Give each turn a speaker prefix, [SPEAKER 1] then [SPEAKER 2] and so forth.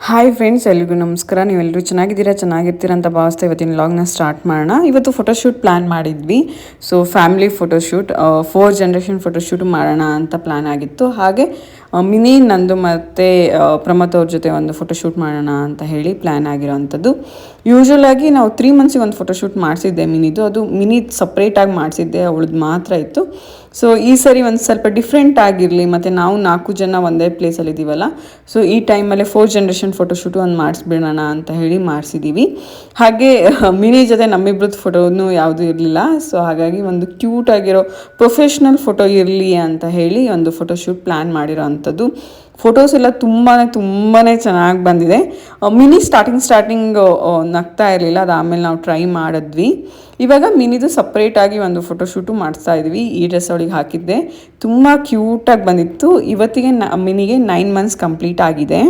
[SPEAKER 1] Hi friends, ಎಲ್ರಿಗೂ ನಮಸ್ಕಾರ. ನೀವೆಲ್ಲರೂ ಚೆನ್ನಾಗಿರ್ತೀರಾ ಅಂತ ಭಾವಿಸ್ತಾ ಇವತ್ತಿನ ವ್ಲಾಗ್ನ ಸ್ಟಾರ್ಟ್ ಮಾಡೋಣ. ಇವತ್ತು ಫೋಟೋಶೂಟ್ ಪ್ಲ್ಯಾನ್ ಮಾಡಿದ್ವಿ. So family photoshoot, 4 generation photoshoot ಮಾಡೋಣ ಅಂತ ಪ್ಲ್ಯಾನ್ ಆಗಿತ್ತು. ಹಾಗೆ ಮಿನಿ ನಂದು ಮತ್ತು ಪ್ರಮೋದ್ ಅವ್ರ ಜೊತೆ ಒಂದು ಫೋಟೋಶೂಟ್ ಮಾಡೋಣ ಅಂತ ಹೇಳಿ ಪ್ಲ್ಯಾನ್ ಆಗಿರೋವಂಥದ್ದು. ಯೂಶ್ವಲಾಗಿ ನಾವು 3 ಮಂತ್ಸಿಗೆ ಒಂದು ಫೋಟೋಶೂಟ್ ಮಾಡಿಸಿದ್ದೆ ಮಿನಿದು. ಅದು ಮಿನಿ ಸಪ್ರೇಟಾಗಿ ಮಾಡಿಸಿದ್ದೆ, ಅವಳದ್ದು ಮಾತ್ರ ಇತ್ತು. ಸೊ ಈ ಸರಿ ಒಂದು ಸ್ವಲ್ಪ ಡಿಫ್ರೆಂಟ್ ಆಗಿರಲಿ, ಮತ್ತು ನಾವು 4 ಜನ ಒಂದೇ ಪ್ಲೇಸಲ್ಲಿ ಇದ್ದೀವಲ್ಲ, ಸೊ ಈ ಟೈಮಲ್ಲೇ 4 ಜನರೇಷನ್ ಫೋಟೋಶೂಟು ಒಂದು ಮಾಡಿಸ್ಬಿಡೋಣ ಅಂತ ಹೇಳಿ ಮಾಡಿಸಿದ್ದೀವಿ. ಹಾಗೆ ಮಿನಿ ಜೊತೆ ನಮ್ಮಿಬ್ರದ್ದು ಫೋಟೋನು ಯಾವುದೂ ಇರಲಿಲ್ಲ. ಸೊ ಹಾಗಾಗಿ ಒಂದು ಕ್ಯೂಟ್ ಆಗಿರೋ ಪ್ರೊಫೆಷ್ನಲ್ ಫೋಟೋ ಇರಲಿ ಅಂತ ಹೇಳಿ ಒಂದು ಫೋಟೋಶೂಟ್ ಪ್ಲ್ಯಾನ್ ಮಾಡಿರೋ ಅಂಥದ್ದು. ಫೋಟೋಸ್ ಎಲ್ಲ ತುಂಬಾ ಚೆನ್ನಾಗಿ ಬಂದಿದೆ. ಮಿನಿ ಸ್ಟಾರ್ಟಿಂಗ್ ನಗ್ತಾ ಇರಲಿಲ್ಲ, ಅದಾದಮೇಲೆ ನಾವು ಟ್ರೈ ಮಾಡಿದ್ವಿ. ಇವಾಗ ಮಿನಿದು ಸಪ್ರೇಟಾಗಿ ಒಂದು ಫೋಟೋಶೂಟು ಮಾಡಿಸ್ತಾ ಇದ್ವಿ. ಈ ಡ್ರೆಸ್ ಅವಳಿಗೆ ಹಾಕಿದ್ದೆ, ತುಂಬ ಕ್ಯೂಟಾಗಿ ಬಂದಿತ್ತು. ಇವತ್ತಿಗೆ ಮಿನಿಗೆ 9 ಮಂತ್ಸ್ ಕಂಪ್ಲೀಟ್ ಆಗಿದೆ.